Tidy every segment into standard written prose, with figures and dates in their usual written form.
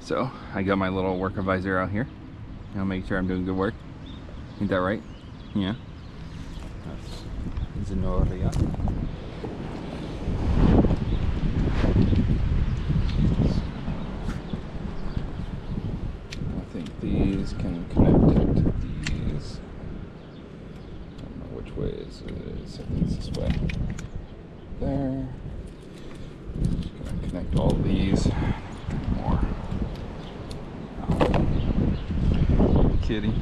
So I got my little work advisor out here. I'll make sure I'm doing good work. Ain't that right? Yeah. That's Zenoria. I think these can connect to these. I don't know which way is it is. I think it's this way. There. Just gonna connect all of these. More. Oh. Kitty.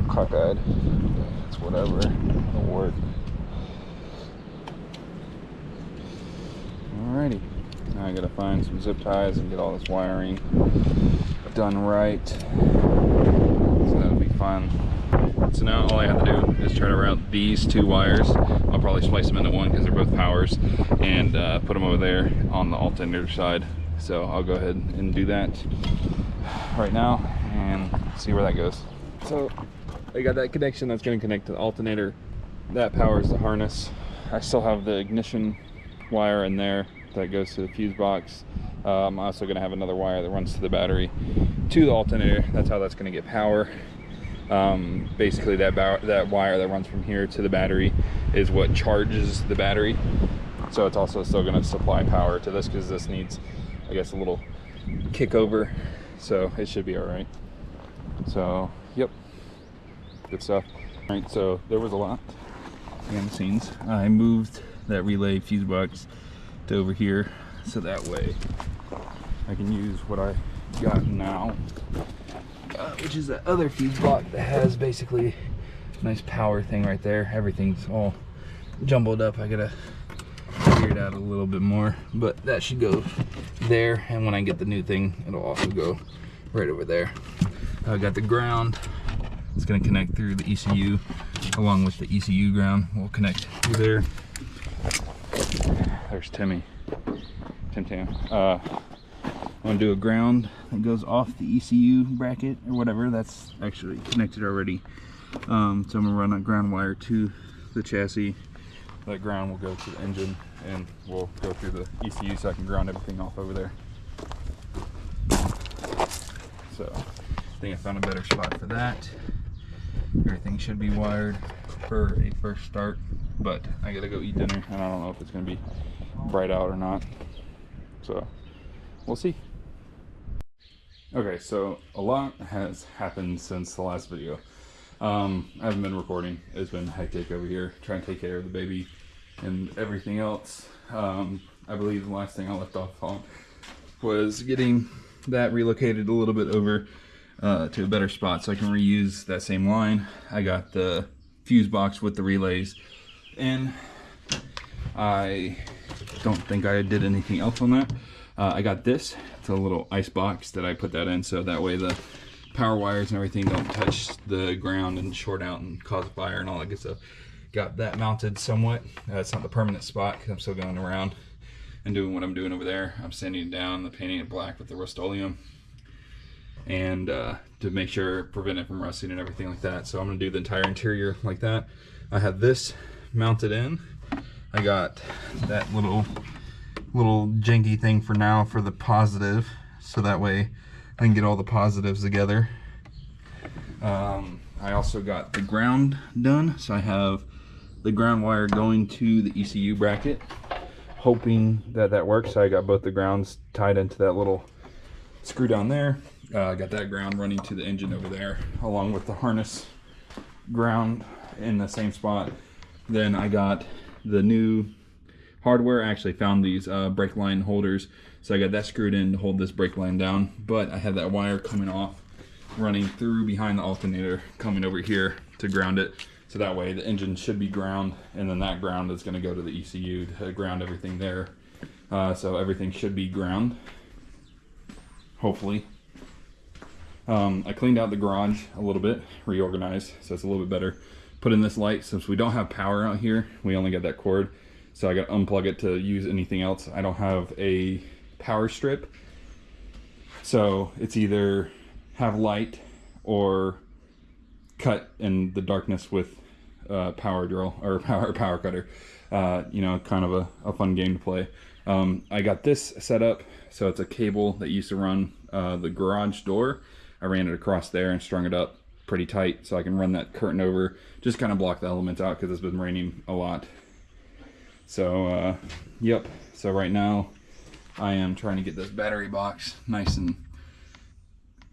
Cockeyed. It's whatever. It'll work. Alrighty. Now I gotta find some zip ties and get all this wiring done right. So that'll be fun. So now all I have to do is try to route these two wires. I'll probably splice them into one because they're both powers, and put them over there on the alternator side. So I'll go ahead and do that right now and see where that goes. So I got that connection that's going to connect to the alternator. That powers the harness. I still have the ignition wire in there that goes to the fuse box. I'm also going to have another wire that runs to the battery to the alternator. That's how that's going to get power. Basically that wire that runs from here to the battery is what charges the battery. So it's also still going to supply power to this because this needs, I guess, a little kick over. So it should be all right. So, yep. Good stuff. All right, so there was a lot behind the scenes. I moved that relay fuse box to over here so that way I can use what I got now, which is that other fuse box that has basically a nice power thing right there. Everything's all jumbled up. I gotta figure it out a little bit more, but that should go there, and when I get the new thing, it'll also go right over there. I got the ground. It's going to connect through the ECU, along with the ECU ground. We'll connect through there. There's Timmy. Tim Tam. I'm going to do a ground that goes off the ECU bracket or whatever. That's actually connected already. So I'm going to run a ground wire to the chassis. That ground will go to the engine, and we'll go through the ECU so I can ground everything off over there. So I think I found a better spot for that. Everything should be wired for a first start, but I gotta go eat dinner and I don't know if it's gonna be bright out or not, so we'll see. Okay, so a lot has happened since the last video. I haven't been recording. It's been hectic over here trying to take care of the baby and everything else. I believe the last thing I left off on was getting that relocated a little bit over to a better spot so I can reuse that same line. I got the fuse box with the relays, and I don't think I did anything else on that. I got this. It's a little ice box that I put that in so that way the power wires and everything don't touch the ground and short out and cause a fire and all that good stuff. Got that mounted somewhat. It's not the permanent spot because I'm still going around and doing what I'm doing over there. I'm sanding it down, the painting it black with the Rust-Oleum, and to make sure, prevent it from rusting and everything like that. So I'm gonna do the entire interior like that. I have this mounted in. I got that little janky thing for now for the positive, so that way I can get all the positives together. I also got the ground done, so I have the ground wire going to the ECU bracket, hoping that that works. So I got both the grounds tied into that little screw down there. I got that ground running to the engine over there, along with the harness ground in the same spot. Then I got the new hardware. I actually found these brake line holders, so I got that screwed in to hold this brake line down, but I had that wire coming off, running through behind the alternator, coming over here to ground it, so that way the engine should be ground, and then that ground is going to go to the ECU to ground everything there. So everything should be ground, hopefully. I cleaned out the garage a little bit, reorganized, so it's a little bit better. Put in this light. Since we don't have power out here, we only got that cord, so I got to unplug it to use anything else. I don't have a power strip So it's either have light or cut in the darkness with power drill or power cutter. You know, kind of a fun game to play. I got this set up, so it's a cable that used to run the garage door. I ran it across there and strung it up pretty tight so I can run that curtain over, just kind of block the elements out because it's been raining a lot. So yep, so right now I am trying to get this battery box nice and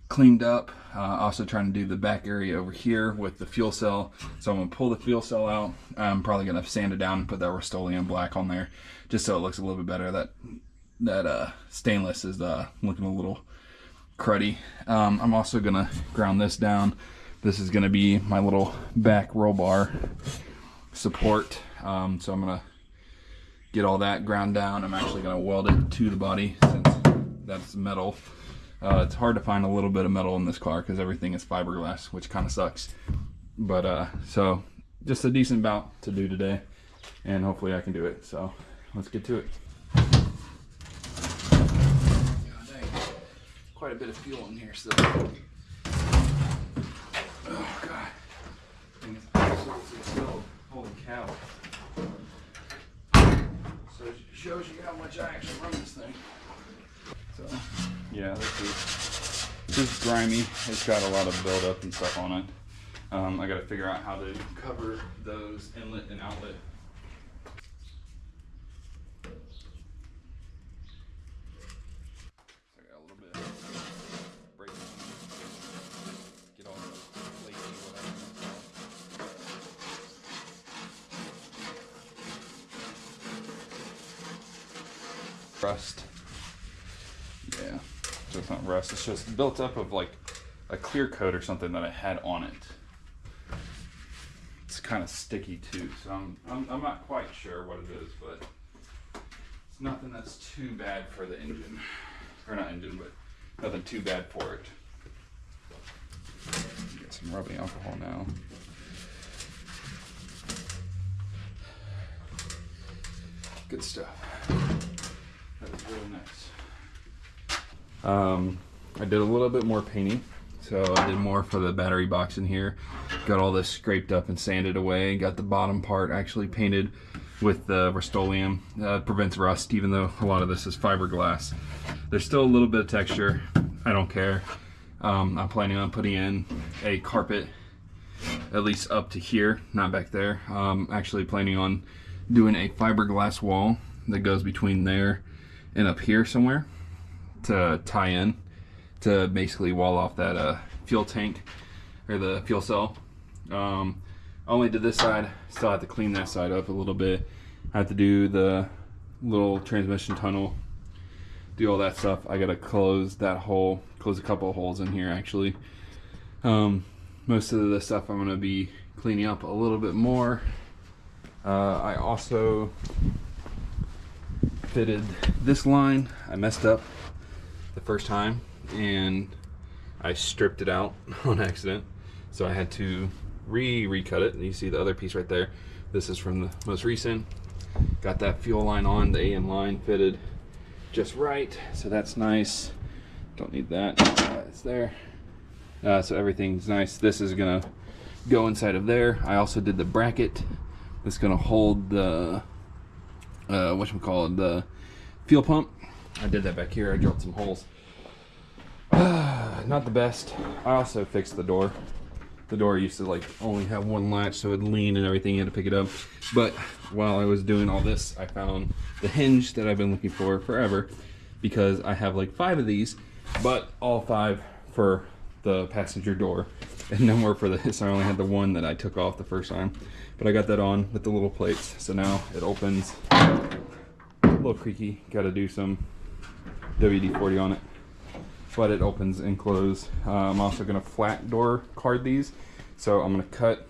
cleaned up. Also trying to do the back area over here with the fuel cell. So I'm gonna pull the fuel cell out. I'm probably gonna sand it down and put that Rust-Oleum black on there just so it looks a little bit better. That stainless is looking a little cruddy. I'm also gonna ground this down. This is gonna be my little back roll bar support. So I'm gonna get all that ground down. I'm actually gonna weld it to the body since that's metal. It's hard to find a little bit of metal in this car because everything is fiberglass, which kind of sucks. But so just a decent bout to do today, and hopefully I can do it. So let's get to it. Quite a bit of fuel in here still. Oh god, thing is absolutely filled. Holy cow! So it shows you how much I actually run this thing. So yeah, this is grimy. It's got a lot of buildup and stuff on it. I got to figure out how to cover those inlet and outlet. So I got a little bit of braking. Get all the flaky whatever. Rust. Yeah, so it's not rust, it's just built up of like a clear coat or something that I had on it. It's kind of sticky too, so I'm not quite sure what it is, but it's nothing that's too bad for the engine. Or not engine, but nothing too bad for it. Get some rubbing alcohol now. Good stuff. That is really nice. I did a little bit more painting, so I did more for the battery box in here. Got all this scraped up and sanded away. Got the bottom part actually painted with the Rust-Oleum. Prevents rust, even though a lot of this is fiberglass. There's still a little bit of texture. I don't care. I'm planning on putting in a carpet at least up to here, not back there. Actually planning on doing a fiberglass wall that goes between there and up here somewhere to tie in to basically wall off that fuel tank or the fuel cell. Only did this side, still have to clean that side up a little bit. I have to do the little transmission tunnel, do all that stuff. I gotta close that hole, close a couple of holes in here actually. Most of the stuff I'm gonna be cleaning up a little bit more. I also fitted this line. I messed up the first time and I stripped it out on accident, so I had to recut it. And you see the other piece right there. This is from the most recent. Got that fuel line on, the AM line fitted just right, so that's nice. Don't need that, it's there. So everything's nice. This is gonna go inside of there. I also did the bracket that's gonna hold the whatchamacallit, the fuel pump. I did that back here. I drilled some holes. Not the best. I also fixed the door. The door used to like only have one latch, so it'd lean and everything. You had to pick it up. But while I was doing all this, I found the hinge that I've been looking for forever, because I have like 5 of these, but all 5 for the passenger door and no more for this. I only had the one that I took off the first time, but I got that on with the little plates, so now it opens. A little creaky, got to do some WD-40 on it, but it opens and closes. I'm also going to flat door card these, so I'm going to cut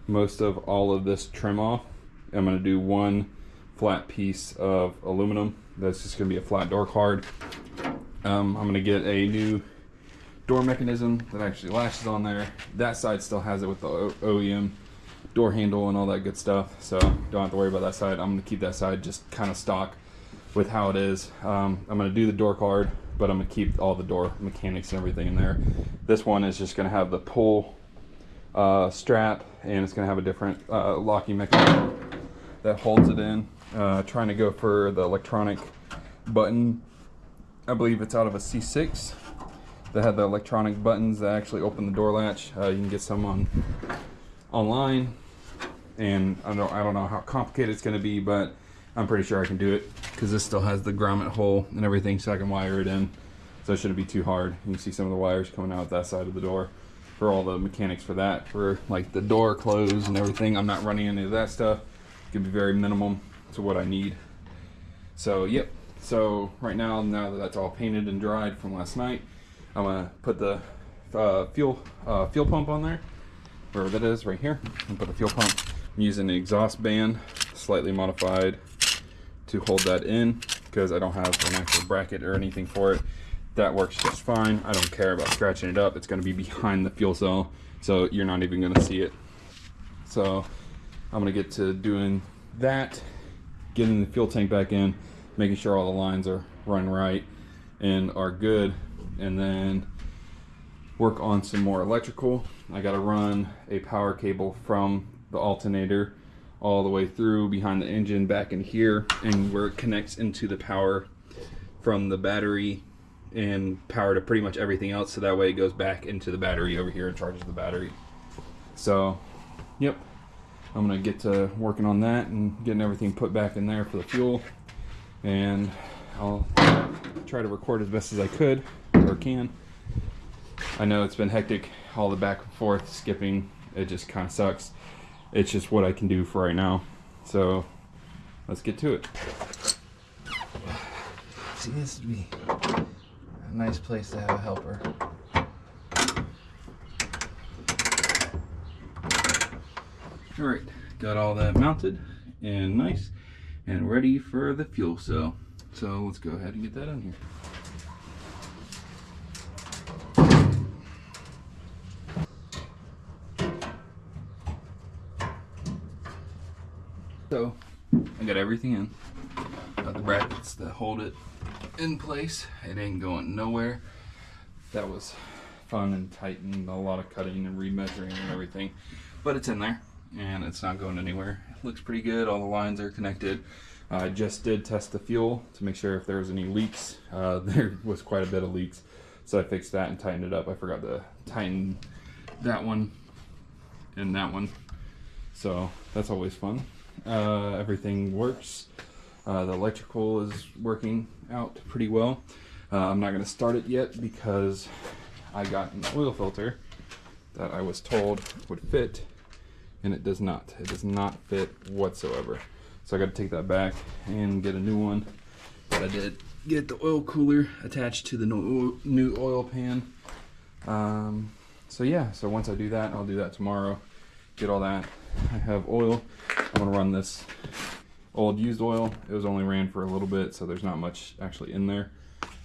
most of all of this trim off. I'm going to do one flat piece of aluminum that's just going to be a flat door card. I'm going to get a new door mechanism that actually latches on there. That side still has it with the OEM door handle and all that good stuff, so don't have to worry about that side. I'm going to keep that side just kind of stock with how it is. I'm gonna do the door card, but I'm gonna keep all the door mechanics and everything in there. This one is just gonna have the pull strap, and it's gonna have a different locking mechanism that holds it in. Trying to go for the electronic button. I believe it's out of a C6 that had the electronic buttons that actually open the door latch. You can get some online, and I don't know how complicated it's gonna be, but I'm pretty sure I can do it because this still has the grommet hole and everything, so I can wire it in. So it shouldn't be too hard. You can see some of the wires coming out that side of the door for all the mechanics for that, for like the door close and everything. I'm not running any of that stuff. It can be very minimum to what I need. So yep. So right now that that's all painted and dried from last night, I'm gonna put the fuel pump on there, wherever that is, right here. And put a fuel pump. I'm using an exhaust band, slightly modified, to hold that in because I don't have an actual bracket or anything for it. That works just fine. I don't care about scratching it up. It's going to be behind the fuel cell, so you're not even going to see it. So I'm going to get to doing that, getting the fuel tank back in, making sure all the lines are run right and are good, and then work on some more electrical. I got to run a power cable from the alternator all the way through behind the engine back in here, and where it connects into the power from the battery and power to pretty much everything else, so that way it goes back into the battery over here and charges the battery. So yep, I'm gonna get to working on that and getting everything put back in there for the fuel, and I'll try to record as best as I could or can. I know it's been hectic, all the back and forth skipping, it just kind of sucks. It's just what I can do for right now. So let's get to it. See, this would be a nice place to have a helper. All right, got all that mounted and nice and ready for the fuel cell. So let's go ahead and get that on here. So I got everything in. Got the brackets that hold it in place. It ain't going nowhere. That was fun and tight and a lot of cutting and remeasuring and everything, but it's in there and it's not going anywhere. It looks pretty good. All the lines are connected. I just did test the fuel to make sure if there was any leaks. There was quite a bit of leaks, so I fixed that and tightened it up. I forgot to tighten that one and that one, so that's always fun. Everything works. The electrical is working out pretty well. I'm not going to start it yet because I got an oil filter that I was told would fit, and it does not. It does not fit whatsoever. So I got to take that back and get a new one. But I did get the oil cooler attached to the new oil pan. So yeah, so once I do that, I'll do that tomorrow. Get all that. I have oil. I'm gonna run this old used oil. It was only ran for a little bit, so there's not much actually in there.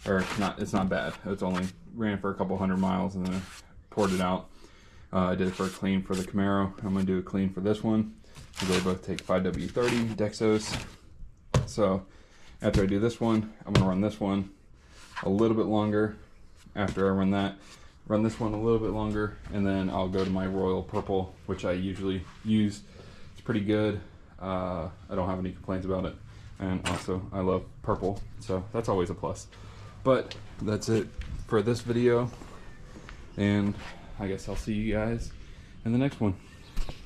Or not, it's not bad. It's only ran for a couple 100 miles and then I poured it out. I did it for a clean for the Camaro. I'm gonna do a clean for this one. They both take 5W30 Dexos. So after I do this one, I'm gonna run this one a little bit longer. After I run that, run this one a little bit longer, and then I'll go to my Royal Purple, which I usually use. It's pretty good. I don't have any complaints about it, and also I love purple, so that's always a plus. But that's it for this video, and I guess I'll see you guys in the next one.